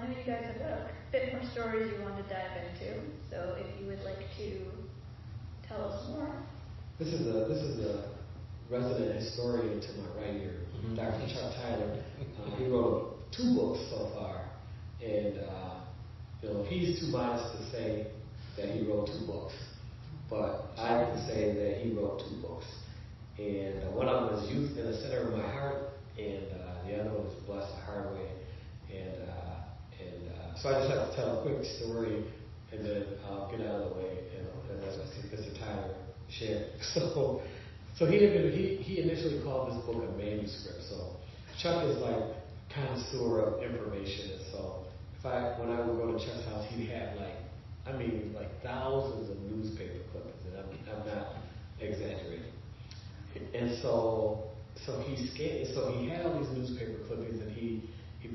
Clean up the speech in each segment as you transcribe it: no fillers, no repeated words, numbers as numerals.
know you guys have a bit more stories you want to dive into, so if you would like to tell us more. This is a resident historian to my right here, Dr. Chuck Tyler. He wrote 2 books so far, and he's too modest to say that he wrote 2 books, but I can say that he wrote 2 books. And one of them is Youth in the Center of My Heart, and the other one is Blessed the Hard Way. And so I just have to tell a quick story, and then I'll get out of the way, and that's what Mr. Tyler shared. So he initially called this book a manuscript. So Chuck is like connoisseur of information, and so when I would go to Chuck's house, he'd have like thousands of newspaper clippings, and I'm not exaggerating. And so he had all these newspaper clippings, and he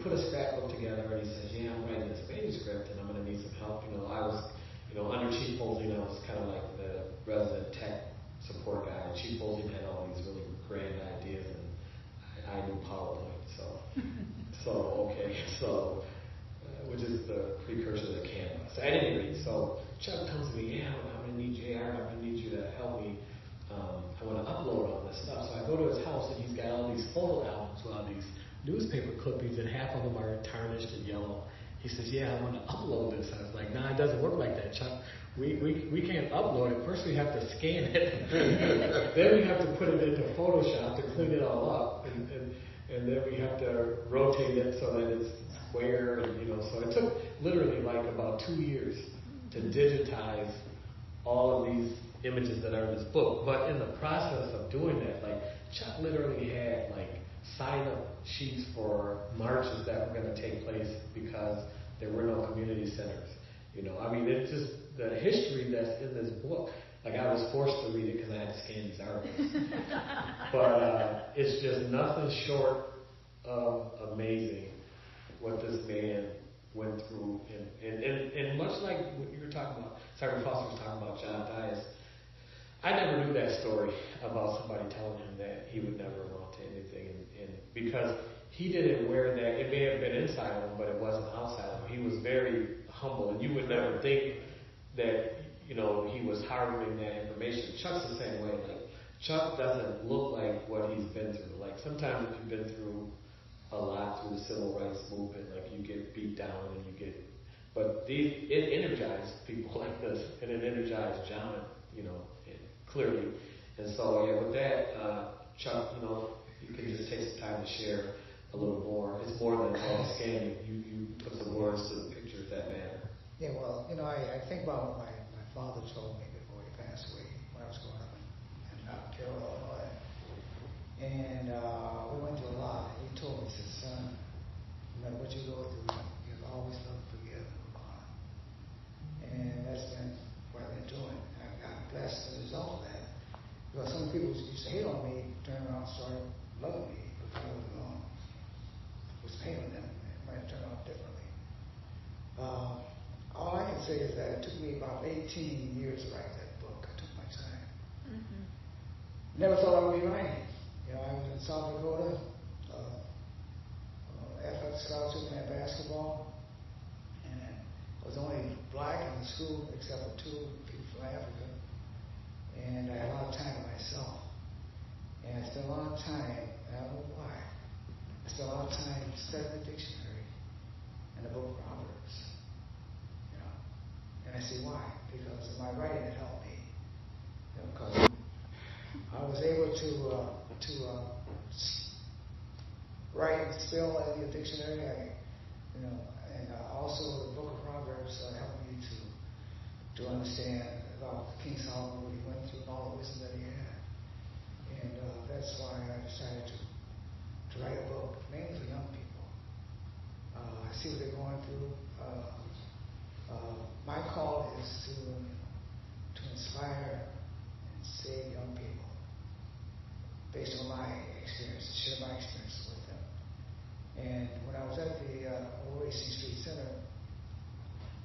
put a scrapbook together, and he says, "Yeah, I'm writing this manuscript, and I'm going to need some help." I was, under Chief Polzing, I was kind of like the resident tech support guy. Chief Polzing had all these really grand ideas, and I knew PowerPoint, which is the precursor to Canva. So at any rate, so Chuck comes to me, "Yeah, I'm going to need JR, I'm going to need you to help me. I want to upload all this stuff." So I go to his house, and he's got all these photo albums with all these newspaper clippings, and half of them are tarnished and yellow. He says, "Yeah, I want to upload this." I was like, "Nah, it doesn't work like that, Chuck. We can't upload it. First we have to scan it. Then we have to put it into Photoshop to clean it all up, and then we have to rotate it so that it's square, and so it took literally like about 2 years to digitize all of these images that are in this book. But in the process of doing that, Chuck literally had sign-up sheets for marches that were going to take place because there were no community centers. It's just the history that's in this book. I was forced to read it because I had to scan these articles. But it's just nothing short of amazing what this man went through. And much like what you were talking about, Sergeant Foster was talking about John Dias, I never knew that story about somebody telling him that he would never amount to anything. And because he didn't wear that, it may have been inside him, but it wasn't outside of him. He was very humble, and you would never think that, he was harboring that information. Chuck's the same way. Chuck doesn't look like what he's been through. Sometimes if you've been through a lot through the civil rights movement, you get beat down and but it energized people like this, and it energized John, clearly. And so, with that, Chuck, you can just take some time to share a little more. It's more than all scanning. You put some words to the pictures that matter. Yeah, well, I think about what my father told me before he passed away when I was growing up in Carroll, Illinois. And we went through a lot. He told me, he said, "Son, no matter what you go through, you have always love, forgive, and move on." And that's been what I've been doing. I got blessed as a result of that. Because some people used to hate on me, turned around and started loving me because I was failing them. It might have turned out differently. All I can say is that it took me about 18 years to write that book. I took my time. Mm-hmm. Never thought I would be writing. I was in South Dakota, athletic scholarship, playing basketball, and I was the only black in the school except for 2 people from Africa. And I had a lot of time to myself. And I spent a lot of time, I don't know why, I spent a lot of time studying the dictionary and the book of Proverbs. And I see why. Because of my writing, it helped me. Because I was able to write and spell in the dictionary, and also the book of Proverbs helped me to understand about King Solomon, what he went through, and all the wisdom that he had. And that's why I decided to write a book, mainly for young people. I see what they're going through. My call is to inspire and save young people based on my experience, share my experience with them. And when I was at the Racine Street Center,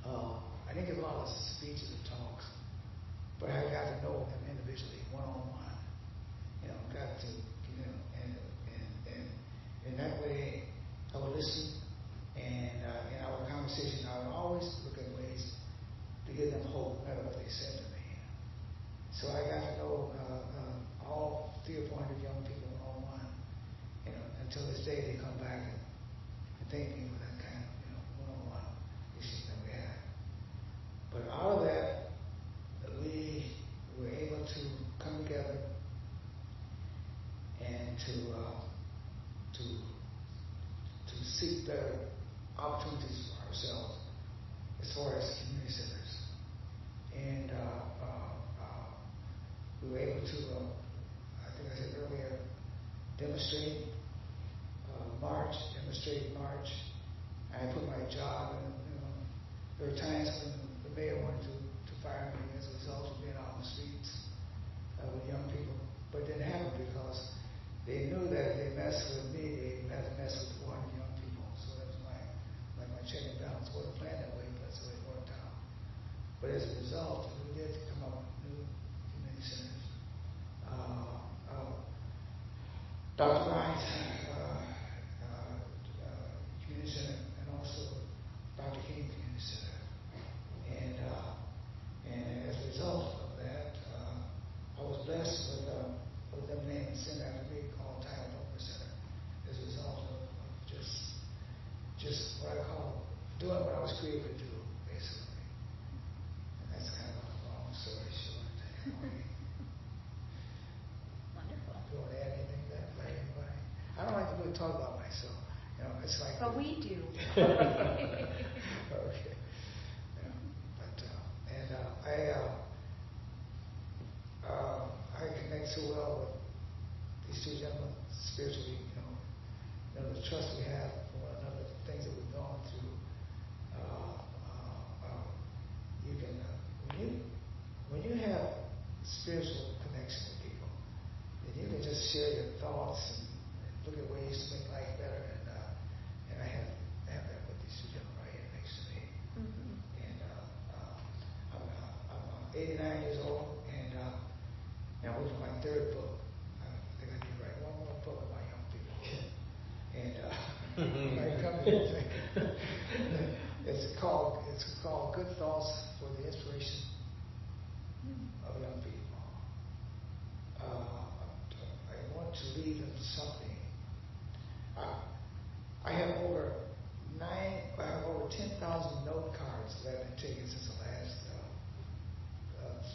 I didn't give a lot of speeches and talks, but I got to know them individually, one-on-one. Got to, and that way I would listen, and I would kind of conversation, I would always look at ways to give them hope, no matter what they said to me. So I got to know all 300 or 400 young people one-on-one. Until this day, they come back and thank me for that kind of one-on-one issues that we had. But out of that, we were able to come together and to seek better opportunities for ourselves as far as community centers. And we were able to, I think I said earlier, demonstrate march. I put my job in, there were times when the mayor wanted to fire me as a result of being out on the streets with young people. But it didn't happen because they knew that if they messed with me, they would have to mess with 400 young people. So that was my check and balance. Wasn't planned that way, but so it worked out. But as a result, we did come up with new community centers. Dr. Ryan's community center, and also Dr. King Community Center. And as a result of that, I was blessed with them naming a center after me called Title Open Center as a result of just what I call doing what I was created to do, basically. And that's kind of a long story short. Wonderful. Do you want to add anything to that, like anybody? I don't like to really talk about myself. It's like. But we do. Okay. Yeah. I connect so well with these two gentlemen spiritually. The trust we have for one another, the things that we've gone through. You can when you have spiritual connection with people, then you can just share your thoughts and look at ways to make life better. And I have that with these two gentlemen right here next to me. Mm-hmm. And I'm 89 years old, and I'm working on my third book. I think I need to write one more book about young people. And it's called Good Thoughts for the Inspiration of Young People. I want to leave them something. I have over 10,000 note cards that I've been taking since the last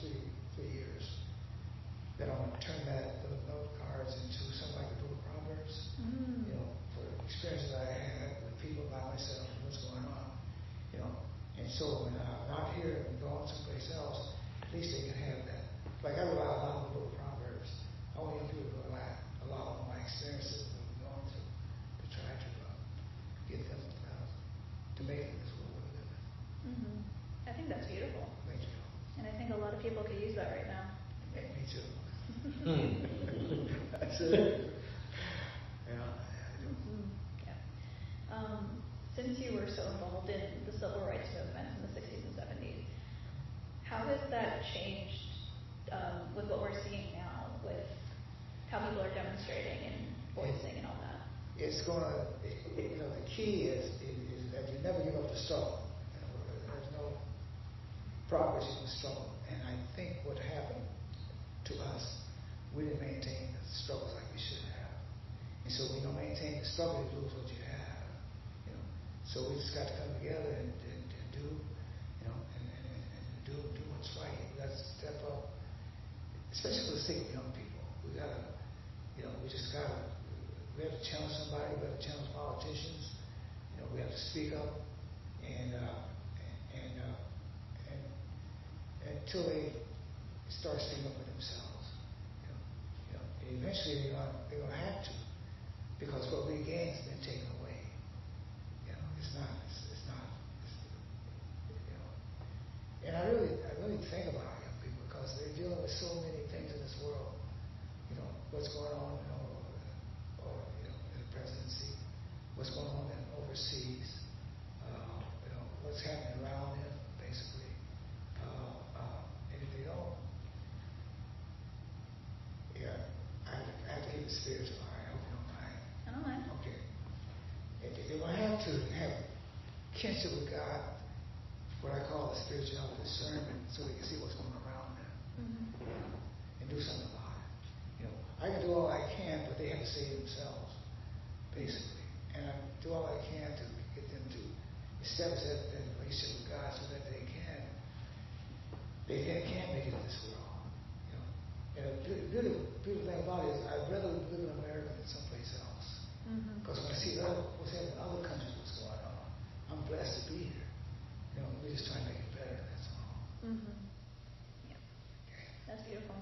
3 years. That I'm going to turn those note cards into something like a book of Proverbs. Mm. For experiences I had with people by myself and what's going on. And so when I'm not here and going someplace else, at least they can have that. Like I rely a lot on the book of Proverbs. I want young people to rely a lot on my experiences that we're going through to try to get them to make it this world we live in. Mm-hmm. I think that's beautiful. Thank you. And I think a lot of people could use that right now. Yeah, me too. That's it. Yeah. Mm-hmm. Yeah. Since you were so involved in the civil rights movement in the 60s and 70s, how has that changed with what we're seeing now, with how people are demonstrating and voicing and all that? It's going to, the key is that you never give up the struggle. There's no progress in the struggle. And I think what happened to us, we didn't maintain the struggles like we should have. And so when you don't maintain the struggle, you lose what you have. So we just got to come together and do, and do what's right. We got to step up, especially for the sake of young people. We got to, we have to challenge somebody. We have to challenge politicians. We have to speak up, and until they start speaking up for themselves. And eventually they're going to have to, because what we gain has been taken away. It's not. And I really think about young people because they're dealing with so many things in this world. What's going on, in the presidency, what's going on overseas, what's happening around them, basically. And if they don't, I have to keep it spiritual. I hope you don't mind. I don't mind. Okay. They're going to have to have kinship with God, what I call the spiritual discernment, so they can see what's going around them and do something about it. You know, I can do all I can, but they have to save themselves, basically. And I do all I can to get them to establish that relationship with God so that they can make it in this world. You know, and the beautiful thing about it is I'd rather live in America than someplace else. Because when I see what's happening in other countries, what's going on, I'm blessed to be here. You know, we're just trying to make it better. That's all. Yeah, that's beautiful.